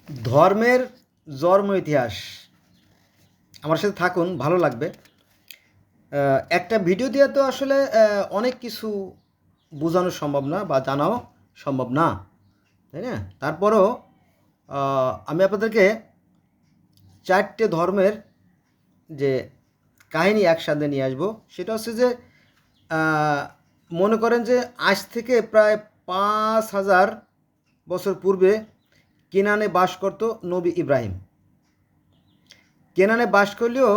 ধর্মের জন্ম ইতিহাস। আমার সাথে থাকুন, ভালো লাগবে। একটা ভিডিও দিয়ে তো আসলে অনেক কিছু বোঝানো সম্ভব না বা জানাও সম্ভব না, তাই না? তারপরও আমি আপনাদেরকে 4টে ধর্মের যে কাহিনী একসাথে নিয়ে আসবো। সেটা হচ্ছে যে মনে করেন যে আজ থেকে প্রায় 5,000 বছর পূর্বে কেনানে বাস করত নবী ইব্রাহিম। কেনানে বাস করলেও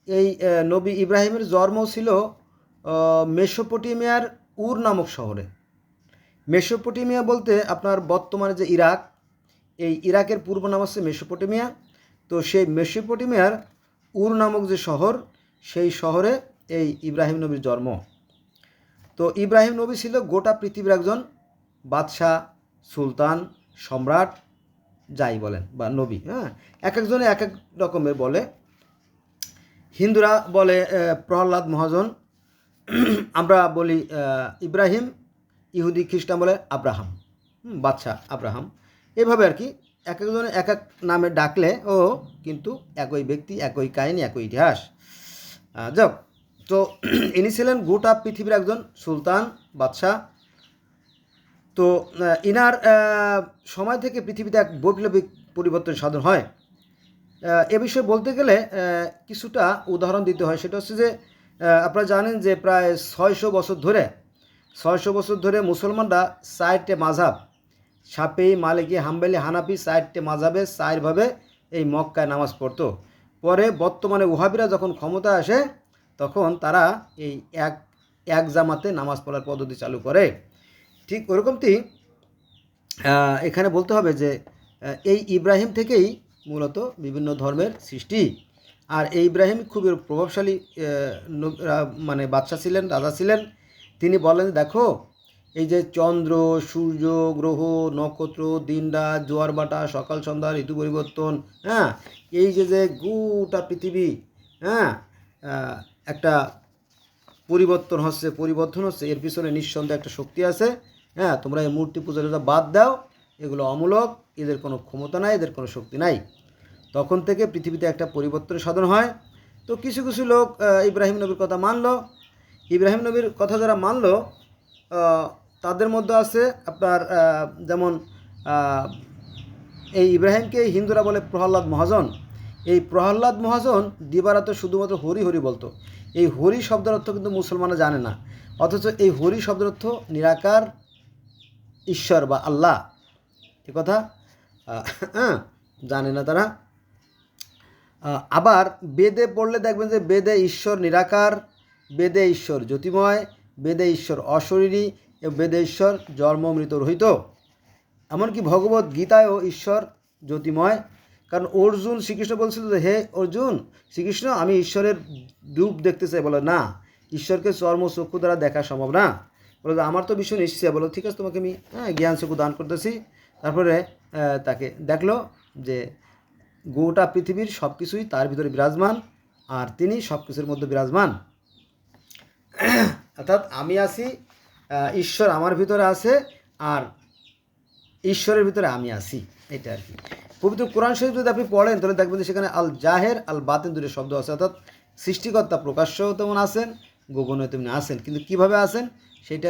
এই নবী ইব্রাহিমের জন্ম ছিল মেসোপটেমিয়ার উর নামক শহরে। মেসোপটেমিয়া বলতে আপনার বর্তমানে যে ইরাক, এই ইরাকের পূর্ব নাম হচ্ছে মেসোপটেমিয়া। তো সেই মেসোপটেমিয়ার উর নামক যে শহর, সেই শহরে এই ইব্রাহিম নবীর জন্ম। তো ইব্রাহিম নবী ছিল গোটা পৃথিবীর একজন বাদশাহ, সুলতান, সম্রাট, যাই বলেন, বা নবী। হ্যাঁ, এক একজনে এক এক রকমের বলে। হিন্দুরা বলে প্রহ্লাদ মহাজন, আমরা বলি ইব্রাহিম, ইহুদি খ্রিস্টান বলে আব্রাহাম, বাদশাহ আব্রাহাম। এভাবে আর কি এক একজনে এক এক নামে ডাকলে ও কিন্তু একই ব্যক্তি, একই কাহিনী, একই ইতিহাস। যাক, তো ইনি ছিলেন গোটা পৃথিবীর একজন সুলতান, বাদশাহ। তো ইনার সময় থেকে পৃথিবীতে এক বৈপ্লবিক পরিবর্তন সাধন হয়। এ বিষয়ে বলতে গেলে কিছুটা উদাহরণ দিতে হয়। সেটা হচ্ছে যে আপনারা জানেন যে প্রায় 600 বছর ধরে মুসলমানরা 4টে মাযহাব, শাফিঈ, মালিকি, হাম্বলি, হানাফি, 4টে মাযহাবে 4ভাবে এই মক্কায় নামাজ পড়তো। পরে বর্তমানে ওহাবিরা যখন ক্ষমতা আসে, তখন তারা এই এক জামাতে নামাজ পড়ার পদ্ধতি চালু করে। ঠিক ওরকমটি এখানে বলতে হবে যে এই ইব্রাহিম থেকেই মূলত বিভিন্ন ধর্মের সৃষ্টি। আর এই ইব্রাহিম খুবই প্রভাবশালী মানে বাদশা ছিলেন, রাজা ছিলেন। তিনি বলেন, দেখো এই যে চন্দ্র, সূর্য, গ্রহ, নক্ষত্র, দিন রাত, জোয়ার বাটা, সকাল সন্ধ্যা, ঋতু পরিবর্তন, হ্যাঁ, এই যে গোটা পৃথিবী, হ্যাঁ, একটা পরিবর্তন হচ্ছে, এর পিছনে নিঃসন্দেহে একটা শক্তি আছে। হ্যাঁ, তোমরা এই মূর্তি পূজা বাদ দাও, এগুলো অমূলক, এদের কোনো ক্ষমতা নাই, এদের কোনো শক্তি নাই। তখন থেকে পৃথিবীতে একটা পরিবর্তন সাধন হয়। তো কিছু কিছু লোক ইব্রাহিম নবীর কথা মানল। ইব্রাহিম নবীর কথা যারা মানল, তাদের মধ্যে আছে আপনার যেমন এই ইব্রাহিমকে হিন্দুরা বলে প্রহ্লাদ মহাজন। এই প্রহ্লাদ মহাজন দিবারাত শুধুমাত্র হরি হরি বলতো। এই হরি শব্দের অর্থ কিন্তু মুসলমানরা জানে না, অথচ এই হরি শব্দের অর্থ নিরাকার ঈশ্বর বা আল্লাহ। এ কথা জানে না তারা। আবার বেদে পড়লে দেখবেন যে বেদে ঈশ্বর নিরাকার, বেদে ঈশ্বর জ্যোতিময়, বেদে ঈশ্বর অশরীরী এবং বেদে ঈশ্বর জন্ম মৃত রহিত। এমনকি ভগবত গীতায়ও ঈশ্বর জ্যোতিময়। কারণ অর্জুন শ্রীকৃষ্ণ বলছিল যে, হে অর্জুন, শ্রীকৃষ্ণ আমি ঈশ্বরের রূপ দেখতে চাই। বলে, না, ঈশ্বরকে চর্ম চক্ষু দ্বারা দেখা সম্ভব না। বলে, আমার তো ভীষণ ইচ্ছে। বলো, ঠিক আছে, তোমাকে আমি জ্ঞান চক্ষু দান করতেছি। তারপরে তাকে দেখলো যে গোটা পৃথিবীর সব কিছুই তার ভিতরে বিরাজমান, আর তিনি সব কিছুর মধ্যে বিরাজমান। অর্থাৎ আমি আছি, ঈশ্বর আমার ভিতরে আছে, আর ঈশ্বরের ভিতরে আমি আছি, এটা আর কি। পবিত্র কোরআন শরীফ যদি আপনি পড়েন, তাহলে দেখবেন যে সেখানে আল জাহের আল বাতিন দুটো শব্দ আছে। অর্থাৎ সৃষ্টিকর্তা প্রকাশ্যও তেমন আছেন, গোপনেও তেমনি আছেন, কিন্তু কীভাবে আছেন সেটা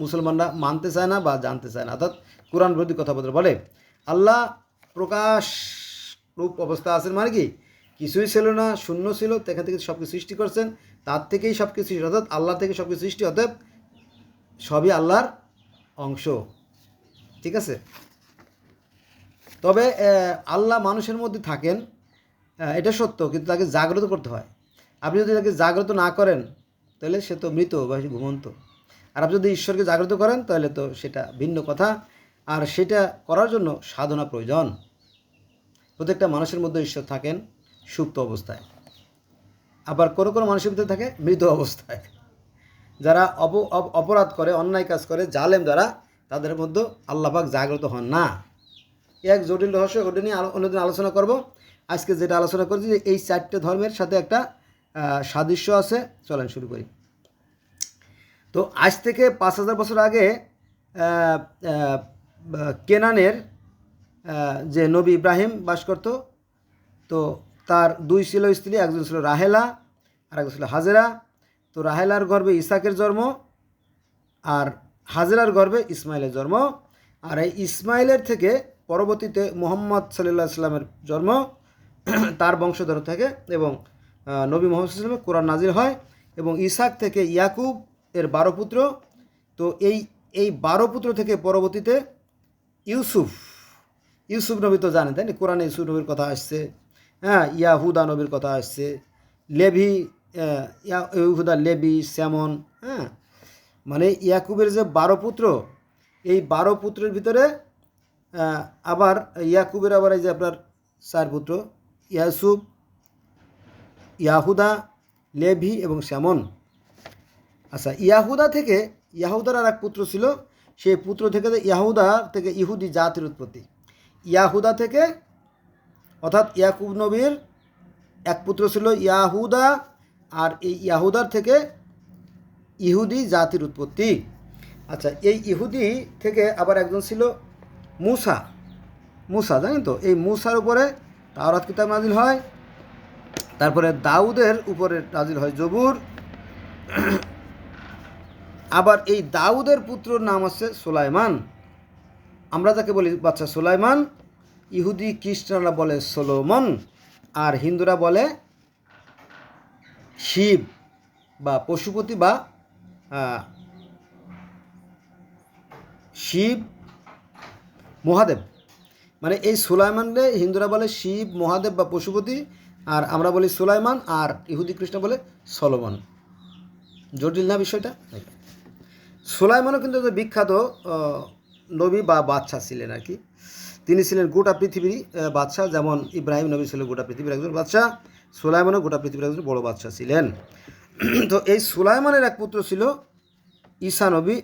মুসলমানরা মানতে চায় না বা জানতে চায় না। অর্থাৎ কোরআন বিরোধী কথাবার্তা বলে। আল্লাহ প্রকাশ রূপ অবস্থা আছেন, মানে কি কিছুই ছিল না, শূন্য ছিল, সেখান থেকে সব কিছু সৃষ্টি করছেন, তার থেকেই সব কিছু, অর্থাৎ আল্লাহ থেকে সব কিছু সৃষ্টি, অর্থাৎ সবই আল্লাহর অংশ। ঠিক আছে? তবে আল্লাহ মানুষের মধ্যে থাকেন, এটা সত্য, কিন্তু তাকে জাগ্রত করতে হয়। আপনি যদি তাকে জাগ্রত না করেন, তাহলে সে তো মৃত বা ঘুমন্ত। আর আপনি যদি ঈশ্বরকে জাগ্রত করেন, তাহলে তো সেটা ভিন্ন কথা। আর সেটা করার জন্য সাধনা প্রয়োজন। প্রত্যেকটা মানুষের মধ্যে ঈশ্বর থাকেন সুপ্ত অবস্থায়, আবার কোনো কোনো মানুষের ভিতরে থাকে মৃত অবস্থায়। যারা অপরাধ করে, অন্যায় কাজ করে, জালেম যারা, তাদের মধ্যে আল্লাহ পাক জাগ্রত হন না। এক জটিল রহস্য, ওটা নিয়ে অন্যদিন আলোচনা করব। আজকে যেটা আলোচনা করছি যে এই 4টে ধর্মের সাথে একটা সাদৃশ্য আছে। চলেন শুরু করি। তো আজ থেকে 5,000 বছর আগে কেনানের যে নবী ইব্রাহিম বাস করত, তো তার দুই ছিল স্ত্রী, একজন ছিল রাহেলা আর একজন ছিল হাজেরা। তো রাহেলার গর্ভে ইসাকের জন্ম আর হাজেরার গর্ভে ইসমাইলের জন্ম। আর এই ইসমাইলের থেকে পরবর্তীতে মোহাম্মদ সাল্লাল্লাহু আলাইহি সাল্লামের জন্ম, তার বংশধর থেকে, এবং নবী মোহাম্মদ সাল্লাল্লাহু আলাইহি ওয়াসাল্লামের কোরআন নাজিল হয়। এবং ইসাক থেকে ইয়াকুব এর 12 পুত্র। তো এই 12 পুত্র থেকে পরবর্তীতে ইউসুফ নবী তো জানেন, তাই না? কোরআনে ইউসুফ নবীর কথা আসছে, হ্যাঁ, ইয়াহুদা নবীর কথা আসছে, লেভি, ইহুদা, লেবি, স্যামন, হ্যাঁ, মানে ইয়াকুবের যে 12 পুত্র, এই 12 পুত্রের ভিতরে আবার ইয়াকুবের আবার এই যে আপনার 4 পুত্র, ইয়াসুফ, ইয়াহুদা, লেভি এবং স্যামন। আচ্ছা, ইয়াহুদার আর এক পুত্র ছিল, সেই পুত্র থেকে ইয়াহুদা থেকে ইহুদি জাতির উৎপত্তি। ইয়াহুদা থেকে, অর্থাৎ ইয়াকুব নবীর এক পুত্র ছিল ইয়াহুদা, আর এই ইয়াহুদার থেকে ইহুদি জাতির উৎপত্তি। আচ্ছা, এই ইহুদি থেকে আবার একজন ছিল মুসা, জানেন তো? এই মুসার উপরে তাওরাত কিতাব নাজিল হয়। তারপরে দাউদের উপরে নাজিল হয় জবুর। আবার এই দাউদের পুত্রর নাম আছে সুলাইমান, আমরা যাকে বলি বাচ্চা সুলাইমান। ইহুদি খ্রিস্টানরা বলে সলোমন, আর হিন্দুরা বলে শিব বা পশুপতি বা শিব মহাদেব। মানে এই সুলাইমানরে হিন্দুরা বলে শিব, মহাদেব বা পশুপতি, আর আমরা বলি সুলাইমান, আর ইহুদি খ্রিস্টান বলে সলোমন। জটিল না বিষয়টা? সুলাইমানও কিন্তু বিখ্যাত নবী বা বাদশাহ ছিলেন আর কি। তিনি ছিলেন গোটা পৃথিবীর বাদশাহ, যেমন ইব্রাহিম নবী ছিল গোটা পৃথিবীর একজন বাদশাহ, সুলাইমানও গোটা পৃথিবীর একজন বড় বাদশাহ ছিলেন। তো এই সুলাইমানের এক পুত্র ছিল ঈসা নবী,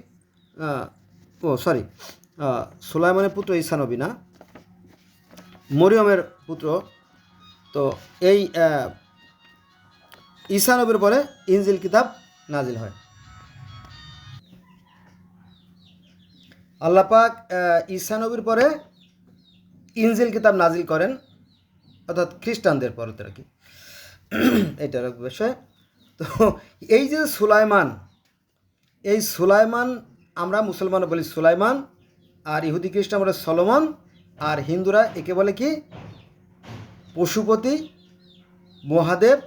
সুলাইমানের পুত্র ঈসা নবী না, মরিয়মের পুত্র। তো এই ঈসা নবীর পরে ইনজিল কিতাব নাজিল হয়। আল্লাহ পাক ঈসা নবীর পরে ইনজিল কিতাব নাজিল করেন, অর্থাৎ খ্রিস্টানদের পরে আর কি, এইটার এক বিষয়। তো এই যে সুলাইমান, আমরা মুসলমান বলি সুলাইমান, আর ইহুদি খ্রিস্টান বলে সলোমন, আর হিন্দুরা একে বলে কি পশুপতি, মহাদেব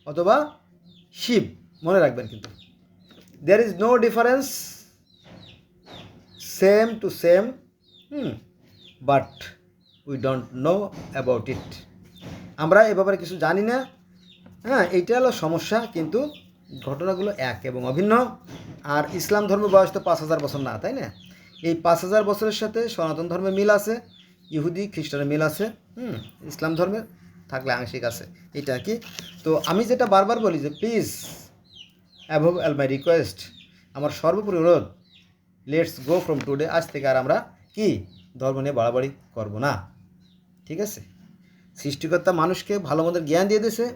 অথবা শিব। মনে রাখবেন কিন্তু there is no difference, same to same, but we don't know about it. আমরা এ ব্যাপারে কিছু জানি না, হ্যাঁ, এইটা হলো সমস্যা। কিন্তু ঘটনাগুলো এক এবং অভিন্ন। আর ইসলাম ধর্মের বয়স তো 5000 বছর না, তাই না? এই 5000 বছরের সাথে সনাতন ধর্মের মিল আছে, ইহুদি খ্রিস্টানের মিল আছে, ইসলাম ধর্মের থাকলে আংশিক আছে, এটা আর কি। তো আমি যেটা বারবার বলি যে please, above all my request, আমার সর্বোপরি অনুরোধ, লেটস গো ফ্রম টুডে, আজ থেকে আর আমরা কি ধর্ম নিয়ে বাড়াবাড়ি করবো না, ঠিক আছে? সৃষ্টিকর্তা মানুষকে ভালো মন্দের জ্ঞান দিয়ে দিয়েছে,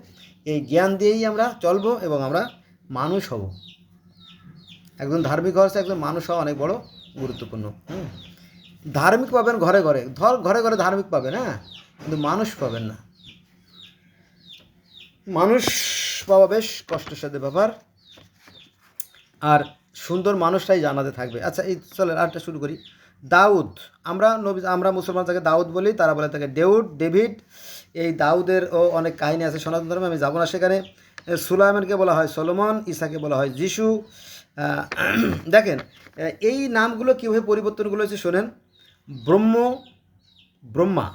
এই জ্ঞান দিয়েই আমরা চলবো এবং আমরা মানুষ হব। একজন ধার্মিক হওয়ার চেয়ে একজন মানুষ হওয়া অনেক বড় গুরুত্বপূর্ণ। ধার্মিক পাবেন ঘরে ঘরে, ঘরে ঘরে ধার্মিক পাবেন, হ্যাঁ, কিন্তু মানুষ পাবেন না। মানুষ পাওয়া বেশ কষ্টসাধ্য ব্যাপার, আর সুন্দর মানুষটাই জানাতে থাকবে। আচ্ছা, এই চলে আরেকটা শুরু করি। দাউদ, আমরা মুসলমান তাকে দাউদ বলি, তারা বলে তাকে ডেভিড। এই দাউদেরও অনেক কাহিনী আছে সনাতন ধর্মে, আমি যাবো না সেখানে। সুলাইমানকে বলা হয় সলোমন, ঈসাকে বলা হয় যিশু। দেখেন এই নামগুলো কীভাবে পরিবর্তনগুলো হয়েছে শোনেন। ব্রহ্মা,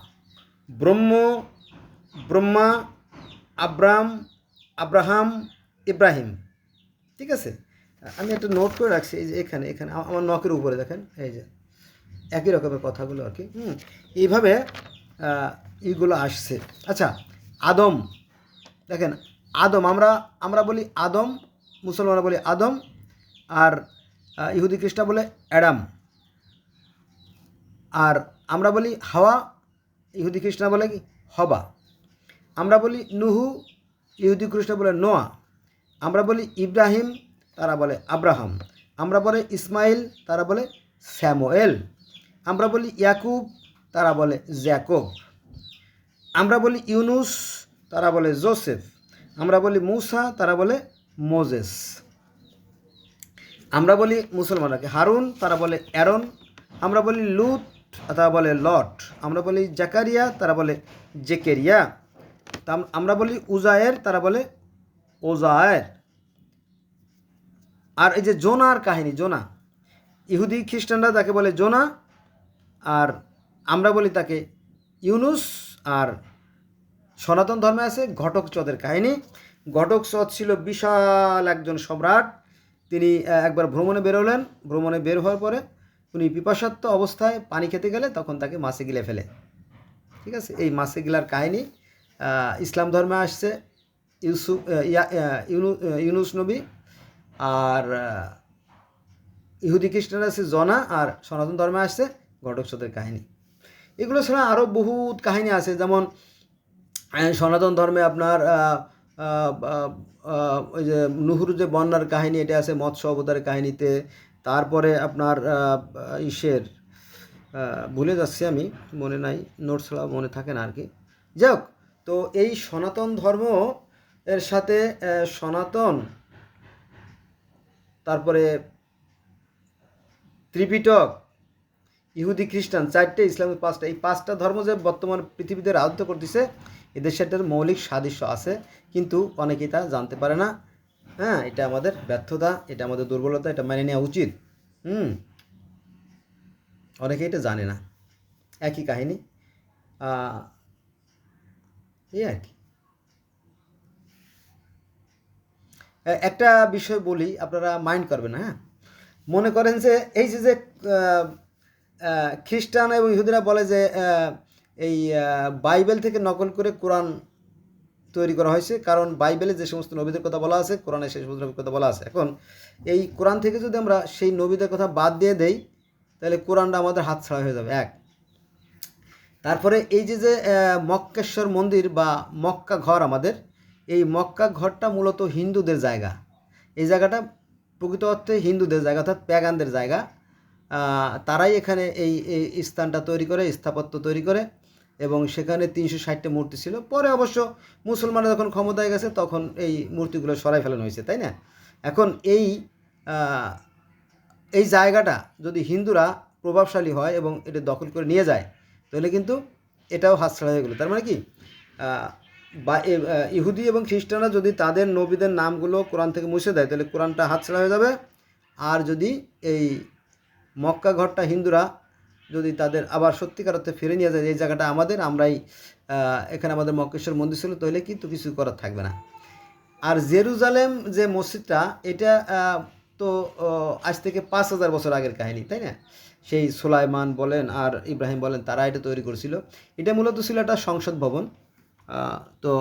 আব্রাহাম, ইব্রাহিম, ঠিক আছে? আমি একটা নোট করে রাখছি, এই যে এখানে আমার নখের উপরে দেখেন, এই যে একই রকমের কথাগুলো আর কি, এইভাবে এইগুলো আসছে। আচ্ছা, আদম, দেখেন আদম, আমরা বলি আদম, মুসলমানরা বলি আদম, আর ইহুদি খ্রিস্টান বলে অ্যাডাম। আর আমরা বলি হাওয়া, ইহুদি খ্রিস্টান বলে কি হবা। আমরা বলি নুহু, ইহুদি খ্রিস্টান বলে নোয়া। আমরা বলি ইব্রাহিম, তারা বলে আব্রাহাম। আমরা বলি ইসমাইল, তারা বলে স্যামুয়েল। আমরা বলি ইয়াকুব, তারা বলে জ্যাকব। আমরা বলি ইউনুস, তারা বলে জোসেফ। আমরা বলি মুসা, তারা বলে মোজেস। আমরা বলি মুসলমানরাকে হারুন, তারা বলে অ্যারন। আমরা বলি লুত, তারা বলে লট। আমরা বলি জাকারিয়া, তারা বলে জেকেরিয়া। আমরা বলি উজায়ের, তারা বলে ওজায়ের। আর এই যে জোনার কাহিনী, জোনা, ইহুদি খ্রিস্টানরা তাকে বলে জোনা, আর আমরা বলি তাকে ইউনুস। আর সনাতন ধর্মে আছে ঘটকচদের কাহিনী। ঘটকচদ ছিল বিশাল একজন সম্রাট। তিনি একবার ভ্রমণে বেরোলেন। ভ্রমণে বের হওয়ার পরে উনি পিপাসার্ত অবস্থায় পানি খেতে গেলে তখন তাকে মাছে গিলে ফেলে। ঠিক আছে, এই মাছে গিলার কাহিনী ইসলাম ধর্মে আসছে ইউনুস নবী, আর ইহুদি খ্রিস্টান আছে জনা, আর সনাতন ধর্মে আসছে ঘটকচদের কাহিনী। এগুলো ছাড়া আরও বহুত কাহিনী আছে, যেমন সনাতন ধর্মে আপনার ওই যে নুহুর যে বন্যার কাহিনী, এটা আছে মৎস্য অবতারের কাহিনীতে। তারপরে আপনার ইসের ভুলে যাচ্ছি আমি, মনে নাই, নোটস ছাড়া মনে থাকে না আর কি। যাই হোক, তো এই সনাতন ধর্ম এর সাথে সনাতন, তারপরে ত্রিপিটক, ইহুদি খ্রিস্টান, চারটে, ইসলামের পাঁচটা, এই পাঁচটা ধর্ম যে বর্তমান পৃথিবীতে রাজত্ব করতেছে, এদের সাথে মৌলিক সাদৃশ্য আছে, কিন্তু অনেকেই তা জানতে পারে না। হ্যাঁ, এটা আমাদের ব্যর্থতা, এটা আমাদের দুর্বলতা, এটা মেনে নেওয়া উচিত। অনেকেই এটা জানে না। একই কাহিনী, এই আর কি। একটা বিষয় বলি, আপনারা মাইন্ড করবেন। হ্যাঁ, মনে করেন যে এই যে খ্রিস্টান এবং ইহুদিরা বলে যে এই বাইবেল থেকে নকল করে কোরআন তৈরি করা হয়েছে, কারণ বাইবেলে যে সমস্ত নবীদের কথা বলা আছে, কোরআনে সেই সমস্ত নবীর কথা বলা আছে। এখন এই কোরআন থেকে যদি আমরা সেই নবীদের কথা বাদ দিয়ে দেই, তাহলে কোরআনটা আমাদের হাতছাড়া হয়ে যাবে। এক, তারপরে এই যে মক্কেশ্বর মন্দির বা মক্কা ঘর আমাদের, এই মক্কা ঘরটা মূলত হিন্দুদের জায়গা। এই জায়গাটা প্রকৃত অর্থে হিন্দুদের জায়গা, অর্থাৎ প্যাগানদের জায়গা। তারাই এখানে এই স্থানটা তৈরি করে, স্থাপত্য তৈরি করে, এবং সেখানে 360টা মূর্তি ছিল। পরে অবশ্য মুসলমানরা যখন ক্ষমতায় গেছে তখন এই মূর্তিগুলো সরাই ফেলানো হয়েছে, তাই না? এখন এই জায়গাটা যদি হিন্দুরা প্রভাবশালী হয় এবং এটা দখল করে নিয়ে যায়, তাহলে কিন্তু এটাও হাতছাড়া হয়ে গেলো। তার মানে কি, বা ইহুদি এবং খ্রিস্টানরা যদি তাদের নবীদের নামগুলো কোরআন থেকে মুছে দেয়, তাহলে কোরআনটা হাতছাড়া হয়ে যাবে। আর যদি এই মক্কা ঘরটা হিন্দুরা যদি তাদের আবার সত্যিকার অর্থে ফিরে নিয়ে যায়, এই জায়গাটা আমাদের, আমরাই এখানে আমাদের মক্কেশ্বর মন্দির ছিল, তাহলে কিন্তু কিছু করার থাকবে না। আর জেরুজালেম যে মসজিদটা, এটা তো আজ থেকে 5000 বছর আগের কাহিনী, তাই না? সেই সুলাইমান বলেন আর ইব্রাহিম বলেন, তারা এটা তৈরি করেছিল। এটা মূলত ছিল একটা সংসদ ভবন। তো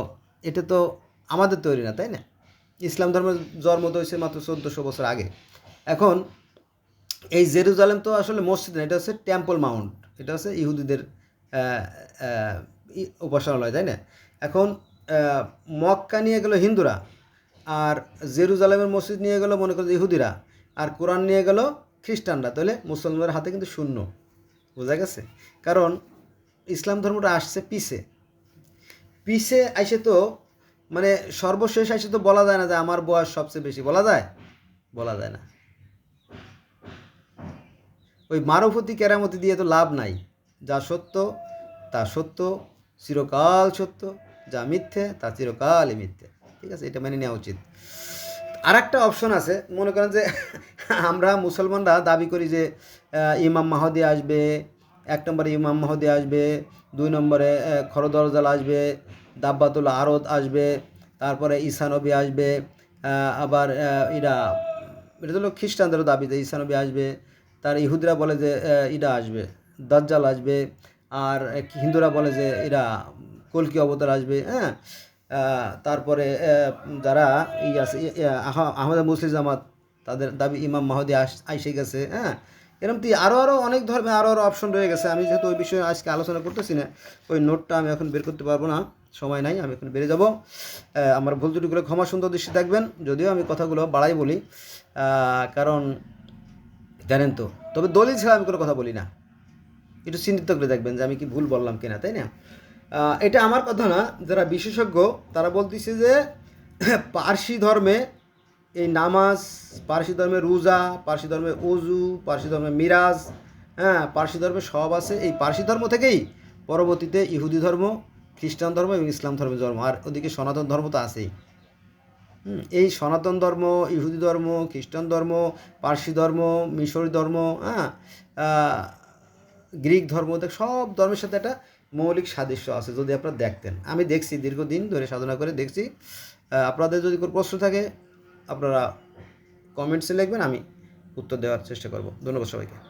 এটা তো আমাদের তৈরি না, তাই না? ইসলাম ধর্মের জন্ম তো হয়েছে মাত্র 1400 বছর আগে। এখন এই জেরুজালেম তো আসলে মসজিদ না, এটা হচ্ছে টেম্পল মাউন্ট, এটা হচ্ছে ইহুদিদের উপাসনালয়, তাই না? এখন মক্কা নিয়ে গেল হিন্দুরা, আর জেরুজালেমের মসজিদ নিয়ে গেল মনে করো ইহুদিরা, আর কোরআন নিয়ে গেল খ্রিস্টানরা, তাহলে মুসলমানদের হাতে কিন্তু শূন্য। বোঝা গেছে? কারণ ইসলাম ধর্মটা আসছে পিছে আইসে, তো মানে সর্বশেষ আইসে তো বলা যায় না যে আমার বয়স সবচেয়ে বেশি, বলা যায় না। ওই মারফতি কেরামতি দিয়ে তো লাভ নাই। যা সত্য তা সত্য, চিরকাল সত্য, যা মিথ্যে তা চিরকালই মিথ্যে। ঠিক আছে, এটা মেনে নেওয়া উচিত। আর একটা অপশন আছে, মনে করেন যে আমরা মুসলমানরা দাবি করি যে ইমাম মাহদি আসবে, 1 নম্বরে ইমাম মাহদি আসবে, 2 নম্বরে খরদরজাল আসবে, দাব্বাতুল আরদ আসবে, তারপরে ঈসা নবী আসবে, আবার এটা হলো খ্রিস্টানদেরও দাবি যে ঈসা নবী আসবে। তার ইহুদিরা বলে যে ইরা আসবে, দাজ্জাল আসবে, আর হিন্দুরা বলে যে এরা কলকি অবতার আসবে। হ্যাঁ, তারপরে যারা আছে আহমদ মুসলিম জামাত, তাদের দাবি ইমাম মাহদি আইসে গেছে। হ্যাঁ, এরকম আরও অনেক ধর্মে আরও অপশন রয়ে গেছে। আমি যেহেতু ওই বিষয়ে আজকে আলোচনা করতেছি না, ওই নোটটা আমি এখন বের করতে পারবো না, সময় নাই, আমি এখন বেরিয়ে যাব। আমার ভুল ত্রুটিগুলো ক্ষমা সুন্দর দৃষ্টি থাকবেন, যদিও আমি কথাগুলো বাড়াই বলি, কারণ জানেন তো, তবে দলিল ছাড়া আমি কোনো কথা বলি না। একটু চিন্তিত করে দেখবেন যে আমি কি ভুল বললাম কিনা, তাই না? এটা আমার কথা না, যারা বিশেষজ্ঞ তারা বলতেছে যে পার্সি ধর্মে এই নামাজ, পার্সি ধর্মে রোজা, পার্সি ধর্মে অজু, পার্সি ধর্মে মিরাজ, হ্যাঁ, পার্সি ধর্মে সব আছে। এই পার্সি ধর্ম থেকেই পরবর্তীতে ইহুদি ধর্ম, খ্রিস্টান ধর্ম এবং ইসলাম ধর্মের জন্ম। আর ওদিকে সনাতন ধর্ম তো আছেই। এই সনাতন ধর্ম, ইহুদি ধর্ম, খ্রিস্টান ধর্ম, পার্সি ধর্ম, মিশরি ধর্ম, হ্যাঁ, গ্রিক ধর্ম, সব ধর্মের সাথে একটা মৌলিক সাদৃশ্য আছে যদি আপনারা দেখতেন। আমি দেখছি, দীর্ঘদিন ধরে সাধনা করে দেখছি। আপনাদের যদি কোনো প্রশ্ন থাকে আপনারা কমেন্টসে লিখবেন, আমি উত্তর দেওয়ার চেষ্টা করব। ধন্যবাদ সবাইকে।